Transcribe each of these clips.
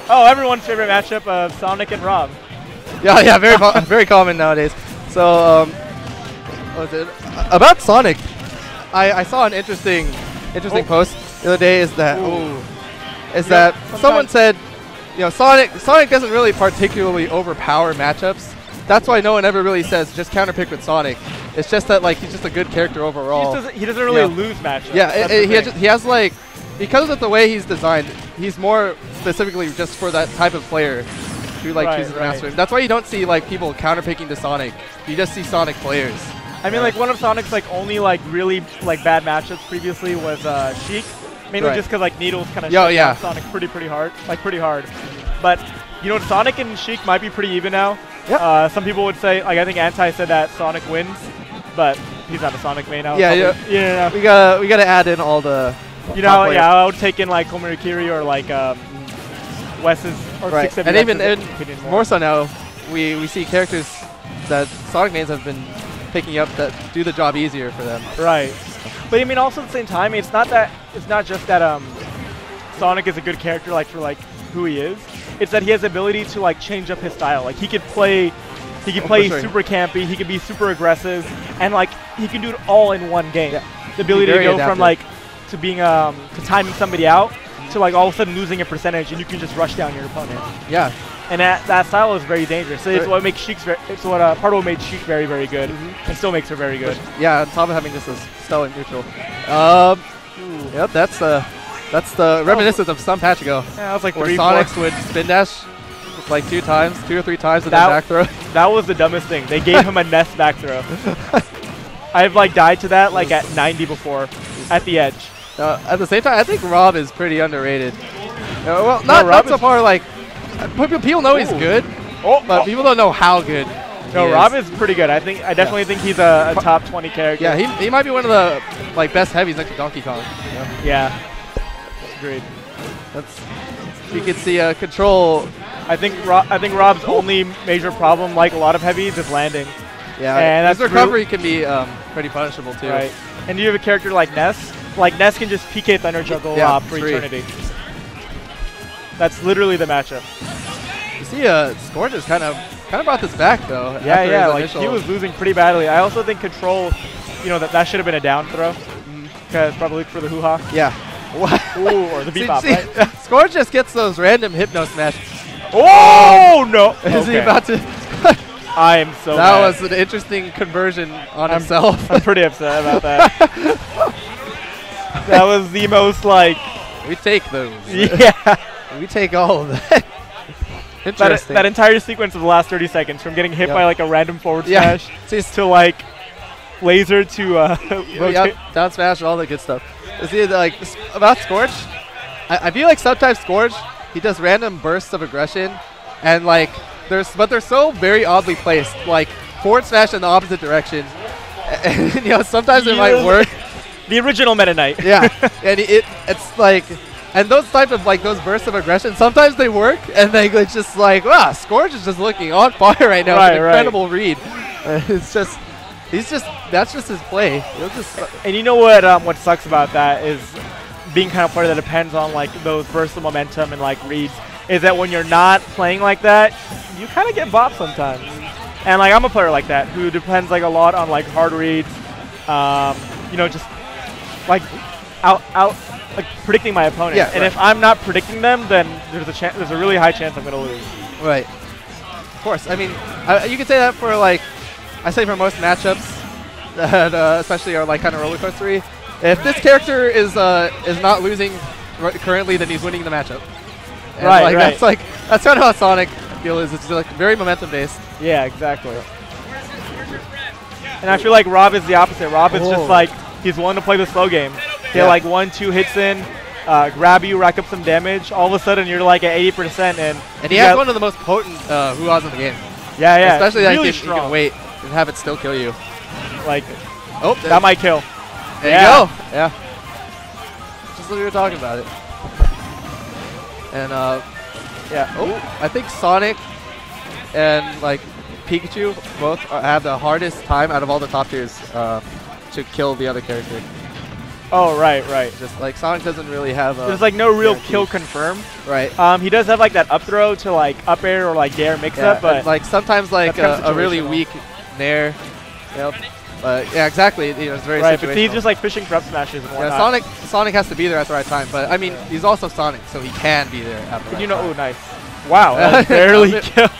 Oh, everyone's favorite matchup of Sonic and Rob. Yeah, yeah, very common nowadays. So, what was it? About Sonic, I saw an interesting post the other day. Is that someone said, you know, Sonic doesn't really particularly overpower matchups. That's why no one ever really says just counterpick with Sonic. It's just that like he's just a good character overall. He doesn't really lose matchups. Yeah, he has like, because of the way he's designed, he's more specifically just for that type of player who like chooses Master. That's why you don't see like people counterpicking to Sonic. You just see Sonic players. I mean, like one of Sonic's like only like really like bad matchups previously was Sheik, mainly just because like Needles kind of shut down Sonic pretty hard. But you know, Sonic and Sheik might be pretty even now. Yep. Some people would say, like I think Anti said that Sonic wins, but he's not a Sonic main now. Yeah. We gotta add in all the. You know, I would take in like Komarikiri or like Wes's or 6 and even more so now, we see characters that Sonic mains have been picking up that do the job easier for them. Right. But I mean, also at the same time, it's not just that Sonic is a good character like for like who he is. It's that he has the ability to like change up his style. Like he could play super campy, he could be super aggressive, and like he can do it all in one game. Yeah. The ability to go from like to being to timing somebody out to like all of a sudden losing a percentage and you can just rush down your opponent. Yeah. And that style is very dangerous. So it's what makes Sheik's it's what part of what made Sheik very good and still makes her very good. But yeah, on top of having just a stellar neutral. Yep, that's the reminiscence of some patch ago. Yeah, that was like where Sonics would spin dash like 2 or 3 times and then back throw. That was the dumbest thing. They gave him a Nest back throw. I've like died to that like at 90 before at the edge. At the same time, I think R.O.B is pretty underrated. Well, not so far like people know he's good, but people don't know how good. No, R.O.B is pretty good. I definitely think he's a top 20 character. Yeah, he might be one of the like best heavies next to Donkey Kong. Yeah. Agreed. You can see Ctrl. I think R.O.B's only major problem, like a lot of heavies, is landing. Yeah, and his recovery can be pretty punishable too. Right. And you have a character like Ness. Like Ness can just PK Thunder Juggle for eternity. That's literally the matchup. You see, Scourge has kind of brought this back though. Yeah, like he was losing pretty badly. I also think Ctrl, you know, that should have been a down throw, because probably for the hoo-ha. Yeah. Ooh, or the bebop, right? Scourge just gets those random Hypno Smash. Oh no! Is he about to? I am so That was an interesting conversion on himself. I'm pretty upset about that. That was the most like... We take those. Yeah. We take all of that. Interesting. That entire sequence of the last 30 seconds, from getting hit by like a random forward smash to like laser to rotate. Down smash, all that good stuff. See, like about Scourge, I feel like sometimes Scourge, he does random bursts of aggression, and like but they're so very oddly placed, like forward smash in the opposite direction, and you know sometimes it might work. The original Meta Knight. Yeah, and it's like, and those type of like those bursts of aggression, sometimes they work, and it's just like, wow, Scourge is just looking on fire right now. It's an incredible read. It's just. That's just his play. And you know what sucks about that is being kind of a player that depends on like those bursts of momentum and like reads, is that when you're not playing like that, you kind of get bopped sometimes. And like I'm a player like that who depends like a lot on like hard reads, you know, just like out like predicting my opponent. Yeah, and if I'm not predicting them, then there's a really high chance I'm gonna lose. Right. Of course. I mean, you could say that for like. I say for most matchups, that, especially are like kind of roller coastery. If this character is not losing currently, then he's winning the matchup. And right. That's kind of how Sonic I feel is. It's like very momentum based. Yeah, exactly. And I feel like R.O.B is the opposite. R.O.B is just like he's willing to play the slow game. Get like 1-2 hits in, grab you, rack up some damage. All of a sudden you're like at 80%, and he has one of the most potent hoo-has in the game. Yeah. Especially really like if you can wait and have it still kill you. Like, that might kill. There you go. Yeah. Just what we were talking about it. And I think Sonic and like Pikachu both have the hardest time out of all the top tiers to kill the other character. Oh, right, right. Just like Sonic doesn't really have a... There's like no real guarantee. kill confirm. Right. He does have like that up throw to like up air or like dare mix up, but like sometimes like a really situational. weak nair. Yep. Yeah, exactly. You know, it's very right, situational. but he's just like fishing for up smashes and whatnot. Yeah, Sonic has to be there at the right time, but I mean, he's also Sonic, so he can be there at the right time. Oh, nice. Wow, that barely killed.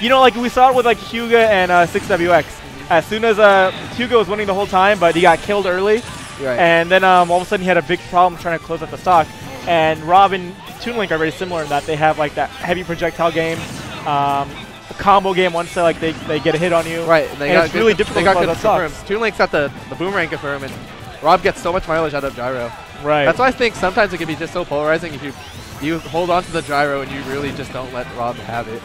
You know, like we saw it with like Hyuga and 6WX. As soon as Hyuga was winning the whole time, but he got killed early, right. And then all of a sudden he had a big problem trying to close up the stock. And R.O.B and Toon Link are very similar in that they have like that heavy projectile game, a combo game once they like they get a hit on you. Right, and it's really difficult to close up stocks. Toon Link's got the boomerang confirm, and R.O.B gets so much mileage out of gyro. Right. That's why I think sometimes it can be just so polarizing if you hold on to the gyro and you really just don't let R.O.B have it.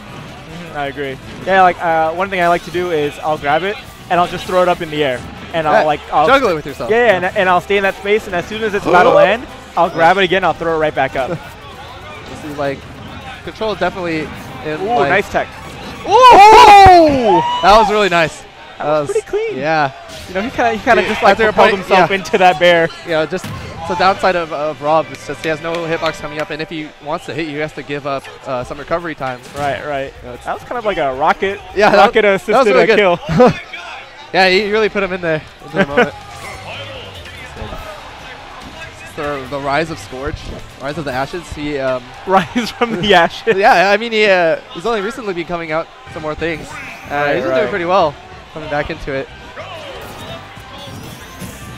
I agree. Yeah, like one thing I like to do is I'll grab it and I'll just throw it up in the air, and I'll juggle it with yourself. Yeah, and I'll stay in that space, and as soon as it's about to land, I'll grab it again. I'll throw it right back up. This is like Ctrl is definitely in. Ooh, like, nice tech. Ooh! That was really nice. That was pretty clean. Yeah. You know, he kind of just like propelled himself into that bear. Yeah, just the downside of R.O.B is just he has no hitbox coming up, and if he wants to hit you, he has to give up some recovery time. Right, right. That was kind of like a rocket. Yeah, rocket assisted really kill. Yeah, he really put him in there in the moment. The rise of Scourge, rise of the Ashes. He rise from the ashes. Yeah, I mean he's only recently been coming out some more things. He's doing pretty well, coming back into it.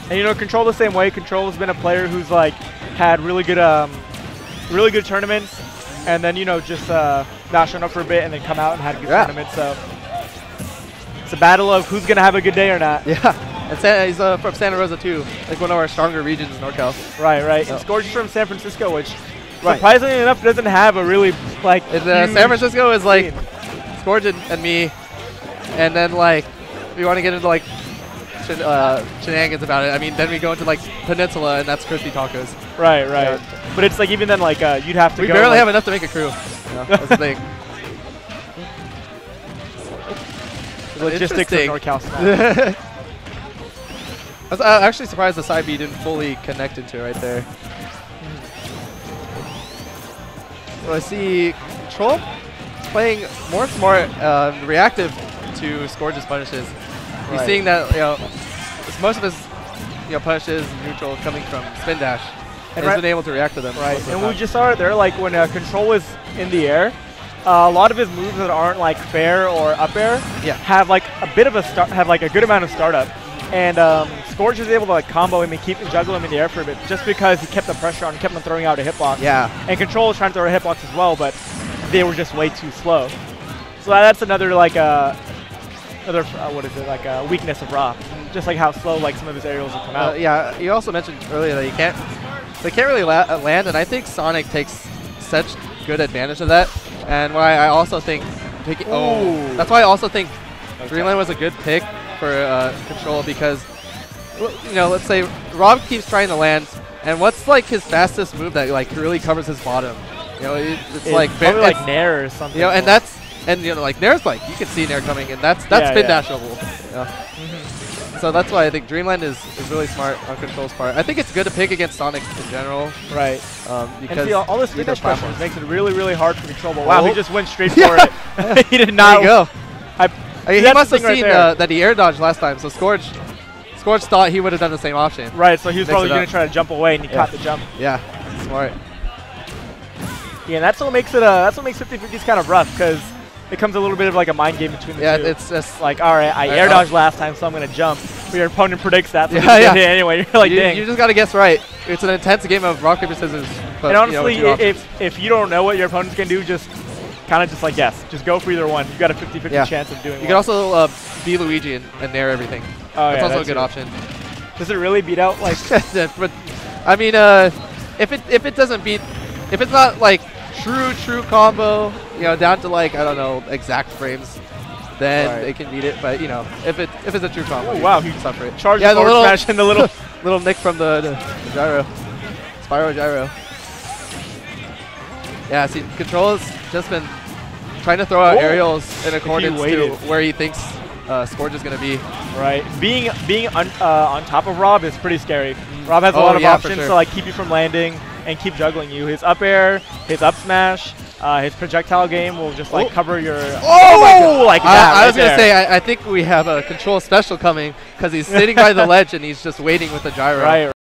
And you know, Ctrl the same way. Ctrl has been a player who's like had really good tournaments, and then you know just not shown up for a bit and then come out and had a good tournament. So it's a battle of who's gonna have a good day or not. Yeah. And he's from Santa Rosa too, like one of our stronger regions in NorCal. Right, right. And Scourge is from San Francisco, which surprisingly enough doesn't have a really like. San Francisco is like Scourge and me, and then like we want to get into like shenanigans about it. I mean, then we go into like Peninsula, and that's crispy tacos. Right, right. Yeah. But it's like even then, like you'd have to. We go barely have enough to make a crew. That's the thing. Logistics of NorCal. I was actually surprised the side B didn't fully connect into right there. So I see Ctrl playing more and more reactive to Scourge's punishes. He's seeing that most of his punishes neutral coming from spin dash, and he's been able to react to them. Right, and we just saw it there. Like when Ctrl was in the air, a lot of his moves that aren't like fair or up air have like a bit of a good amount of startup. And Scourge was able to like combo him and juggle him in the air for a bit, just because he kept the pressure on, kept him throwing out a hitbox. Yeah. And Ctrl was trying to throw a hitbox as well, but they were just way too slow. So that's another like weakness of R.O.B. Just like how slow like some of his aerials will come out. Yeah. You also mentioned earlier that they can't really land, and I think Sonic takes such good advantage of that. And why I also think that's why I also think Dreamland was a good pick for Ctrl, because let's say R.O.B keeps trying to land, and what's like his fastest move that like really covers his bottom? It's like probably like Nair or something. And like Nair's like you can see Nair coming, and that's spin dashable. So that's why I think Dreamland is really smart on Ctrl's part. I think it's good to pick against Sonic in general. Right. Because and see, all this spin dash pressure makes it really, really hard for Ctrl. But wow, he just went straight for it. He did not. There you go. He must have seen that he air dodged last time, so Scourge thought he would have done the same option. Right, so he was probably going to try to jump away, and he caught the jump. Yeah, smart. Yeah, and that's what makes it 50-50s kind of rough, because it becomes a little bit of like a mind game between the two. Yeah, it's just like, all right, I air dodged last time, so I'm going to jump. But your opponent predicts that, so anyway. You're like, dang. You just got to guess right. It's an intense game of rock, paper, scissors. But, and honestly, if you don't know what your opponent's going to do, just kind of just like guess. Just go for either one. You got a 50-50 chance of doing it. You can also be Luigi and nair everything. Oh, that's also a good option. Does it really beat out like? But I mean, if it doesn't beat, if it's not like true combo, down to like I don't know exact frames, then it can beat it. But if it's a true combo, wow, he suffer it. Charge the little smash and the little little nick from the gyro, Spyro gyro. Yeah, see, Ctrl has just been trying to throw out aerials in accordance to where he thinks Scourge is going to be. Right. Being on top of R.O.B is pretty scary. R.O.B has a lot of options to like keep you from landing and keep juggling you. His up air, his up smash, his projectile game will just like cover your. Oh, like that. I was going to say, I think we have a Control special coming because he's sitting by the ledge and he's just waiting with the gyro. Right.